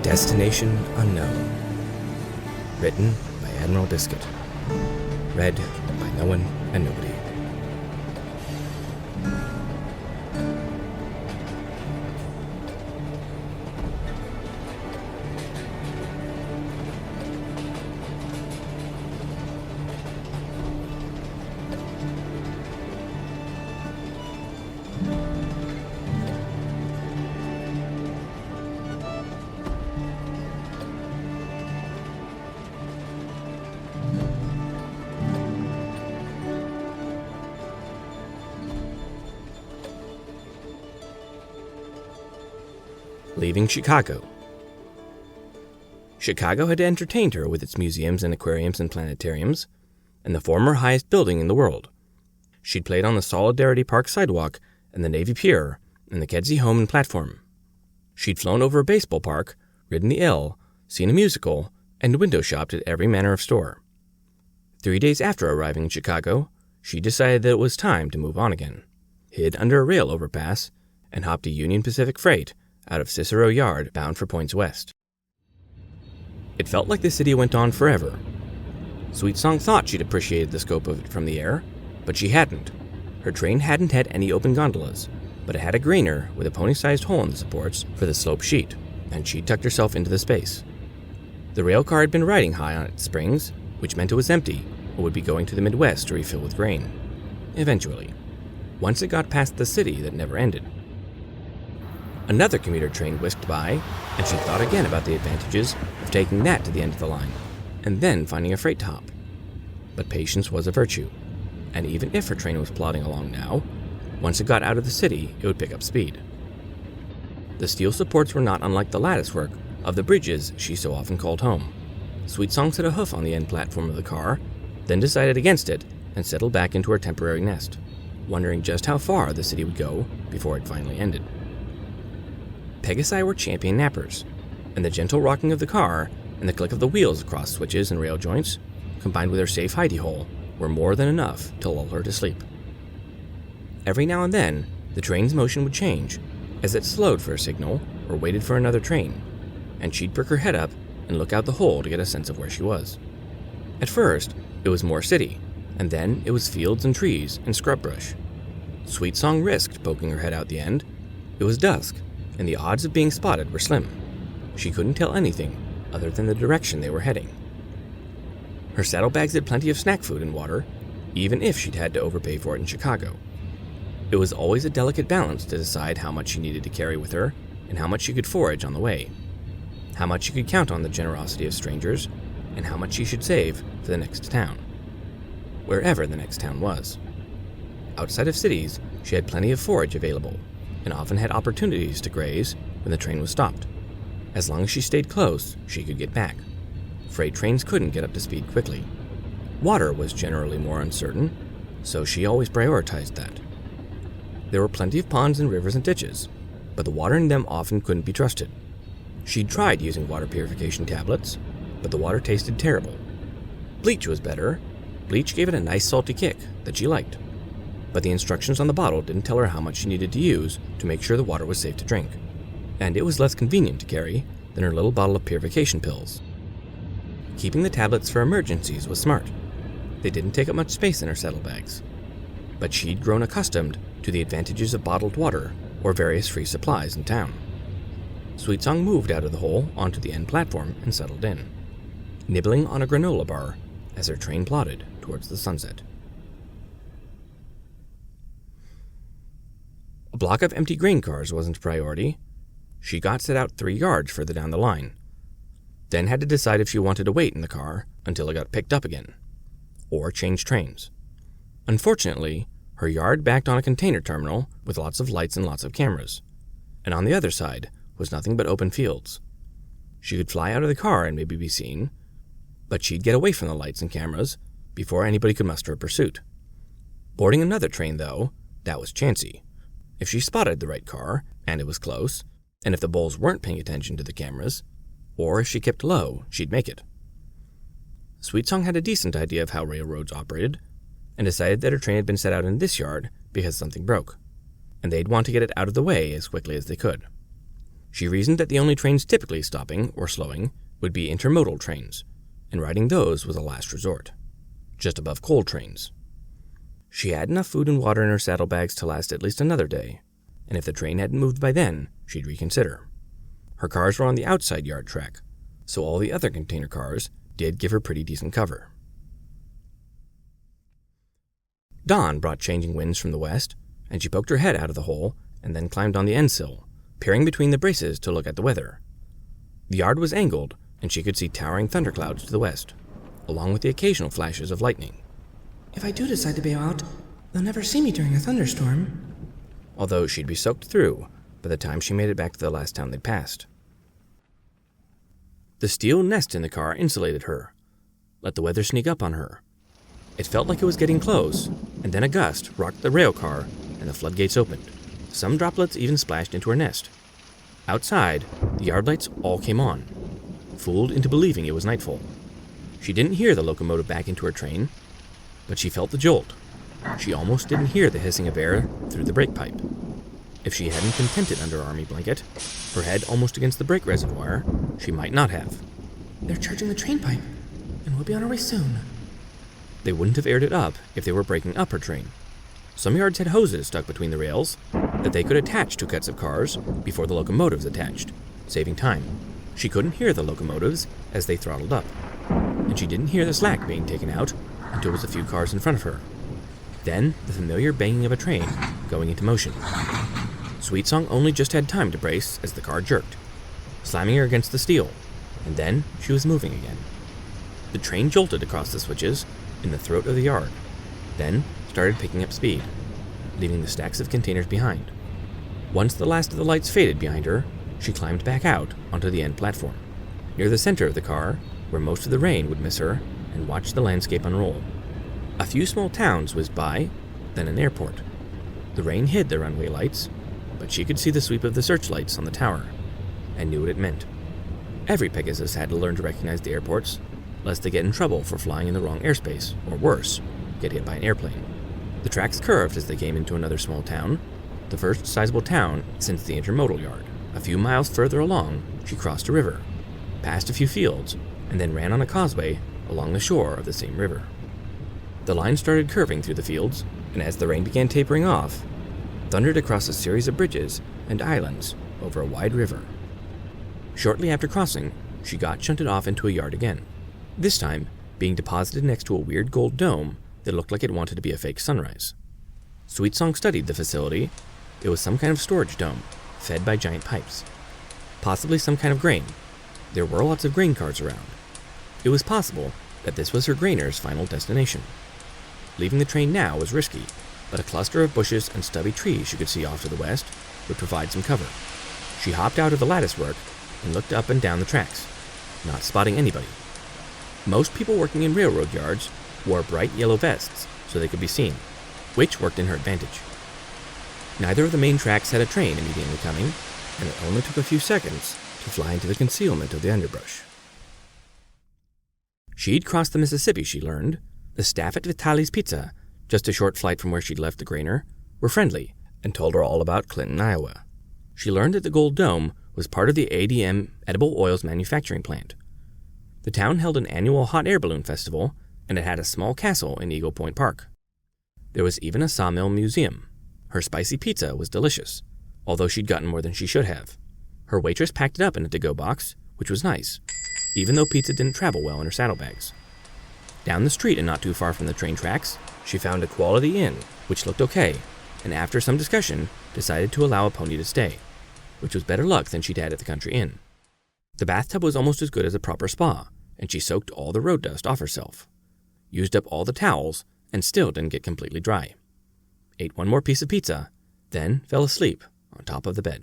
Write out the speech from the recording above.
Destination Unknown. Written by Admiral Biscuit. Read by no one and nobody. Leaving Chicago. Chicago had entertained her with its museums and aquariums and planetariums, and the former highest building in the world. She'd played on the Solidarity Park sidewalk and the Navy Pier and the Kedzie Home and platform. She'd flown over a baseball park, ridden the L, seen a musical, and window shopped at every manner of store. 3 days after arriving in Chicago, she decided that it was time to move on again, hid under a rail overpass, and hopped a Union Pacific freight out of Cicero Yard bound for points west. It felt like the city went on forever. Sweetsong thought she'd appreciated the scope of it from the air, but she hadn't. Her train hadn't had any open gondolas, but it had a grainer with a pony-sized hole in the supports for the slope sheet, and she'd tucked herself into the space. The rail car had been riding high on its springs, which meant it was empty, or would be going to the Midwest to refill with grain. Eventually. Once it got past the city that never ended. Another commuter train whisked by, and she thought again about the advantages of taking that to the end of the line, and then finding a freight top. But patience was a virtue, and even if her train was plodding along now, once it got out of the city, it would pick up speed. The steel supports were not unlike the latticework of the bridges she so often called home. Sweetsong set a hoof on the end platform of the car, then decided against it and settled back into her temporary nest, wondering just how far the city would go before it finally ended. Pegasi were champion nappers, and the gentle rocking of the car and the click of the wheels across switches and rail joints, combined with her safe hidey hole, were more than enough to lull her to sleep. Every now and then, the train's motion would change as it slowed for a signal or waited for another train, and she'd prick her head up and look out the hole to get a sense of where she was. At first, it was more city, and then it was fields and trees and scrub brush. Sweetsong risked poking her head out the end. It was dusk, and the odds of being spotted were slim. She couldn't tell anything other than the direction they were heading. Her saddlebags had plenty of snack food and water, even if she'd had to overpay for it in Chicago. It was always a delicate balance to decide how much she needed to carry with her and how much she could forage on the way, how much she could count on the generosity of strangers, and how much she should save for the next town, wherever the next town was. Outside of cities, she had plenty of forage available, and often had opportunities to graze when the train was stopped. As long as she stayed close, she could get back. Freight trains couldn't get up to speed quickly. Water was generally more uncertain, so she always prioritized that. There were plenty of ponds and rivers and ditches, but the water in them often couldn't be trusted. She'd tried using water purification tablets, but the water tasted terrible. Bleach was better. Bleach gave it a nice salty kick that she liked. But the instructions on the bottle didn't tell her how much she needed to use to make sure the water was safe to drink. And it was less convenient to carry than her little bottle of purification pills. Keeping the tablets for emergencies was smart. They didn't take up much space in her saddlebags. But she'd grown accustomed to the advantages of bottled water or various free supplies in town. Sweetsong moved out of the hole onto the end platform and settled in, nibbling on a granola bar as her train plodded towards the sunset. A block of empty grain cars wasn't a priority. She got set out 3 yards further down the line, then had to decide if she wanted to wait in the car until it got picked up again, or change trains. Unfortunately, her yard backed on a container terminal with lots of lights and lots of cameras, and on the other side was nothing but open fields. She could fly out of the car and maybe be seen, but she'd get away from the lights and cameras before anybody could muster a pursuit. Boarding another train, though, that was chancy. If she spotted the right car, and it was close, and if the bulls weren't paying attention to the cameras, or if she kept low, she'd make it. Sweetsong had a decent idea of how railroads operated, and decided that her train had been set out in this yard because something broke, and they'd want to get it out of the way as quickly as they could. She reasoned that the only trains typically stopping or slowing would be intermodal trains, and riding those was a last resort, just above coal trains. She had enough food and water in her saddlebags to last at least another day, and if the train hadn't moved by then, she'd reconsider. Her cars were on the outside yard track, so all the other container cars did give her pretty decent cover. Dawn brought changing winds from the west, and she poked her head out of the hole and then climbed on the end sill, peering between the braces to look at the weather. The yard was angled, and she could see towering thunderclouds to the west, along with the occasional flashes of lightning. If I do decide to bail out, they'll never see me during a thunderstorm. Although she'd be soaked through by the time she made it back to the last town they'd passed. The steel nest in the car insulated her, let the weather sneak up on her. It felt like it was getting close, and then a gust rocked the rail car and the floodgates opened. Some droplets even splashed into her nest. Outside, the yard lights all came on, fooled into believing it was nightfall. She didn't hear the locomotive back into her train, but she felt the jolt. She almost didn't hear the hissing of air through the brake pipe. If she hadn't been tented under her army blanket, her head almost against the brake reservoir, she might not have. They're charging the train pipe, and we'll be on our way soon. They wouldn't have aired it up if they were breaking up her train. Some yards had hoses stuck between the rails that they could attach to cuts of cars before the locomotives attached, saving time. She couldn't hear the locomotives as they throttled up, and she didn't hear the slack being taken out until it was a few cars in front of her. Then the familiar banging of a train going into motion. Sweetsong only just had time to brace as the car jerked, slamming her against the steel, and then she was moving again. The train jolted across the switches in the throat of the yard, then started picking up speed, leaving the stacks of containers behind. Once the last of the lights faded behind her, she climbed back out onto the end platform, near the center of the car, where most of the rain would miss her, and watched the landscape unroll. A few small towns whizzed by, then an airport. The rain hid the runway lights, but she could see the sweep of the searchlights on the tower, and knew what it meant. Every Pegasus had to learn to recognize the airports, lest they get in trouble for flying in the wrong airspace, or worse, get hit by an airplane. The tracks curved as they came into another small town, the first sizable town since the intermodal yard. A few miles further along, she crossed a river, passed a few fields, and then ran on a causeway along the shore of the same river. The line started curving through the fields, and as the rain began tapering off, thundered across a series of bridges and islands over a wide river. Shortly after crossing, she got shunted off into a yard again, this time being deposited next to a weird gold dome that looked like it wanted to be a fake sunrise. Sweetsong studied the facility. It was some kind of storage dome, fed by giant pipes. Possibly some kind of grain. There were lots of grain cars around. It was possible that this was her grainer's final destination. Leaving the train now was risky, but a cluster of bushes and stubby trees she could see off to the west would provide some cover. She hopped out of the latticework and looked up and down the tracks, not spotting anybody. Most people working in railroad yards wore bright yellow vests so they could be seen, which worked in her advantage. Neither of the main tracks had a train immediately coming, and it only took a few seconds to fly into the concealment of the underbrush. She'd crossed the Mississippi, she learned. The staff at Vitali's Pizza, just a short flight from where she'd left the grainer, were friendly and told her all about Clinton, Iowa. She learned that the Gold Dome was part of the ADM edible oils manufacturing plant. The town held an annual hot air balloon festival, and it had a small castle in Eagle Point Park. There was even a sawmill museum. Her spicy pizza was delicious, although she'd gotten more than she should have. Her waitress packed it up in a to-go box, which was nice, even though pizza didn't travel well in her saddlebags. Down the street and not too far from the train tracks, she found a quality inn, which looked okay, and after some discussion, decided to allow a pony to stay, which was better luck than she'd had at the country inn. The bathtub was almost as good as a proper spa, and she soaked all the road dust off herself, used up all the towels, and still didn't get completely dry. Ate one more piece of pizza, then fell asleep on top of the bed.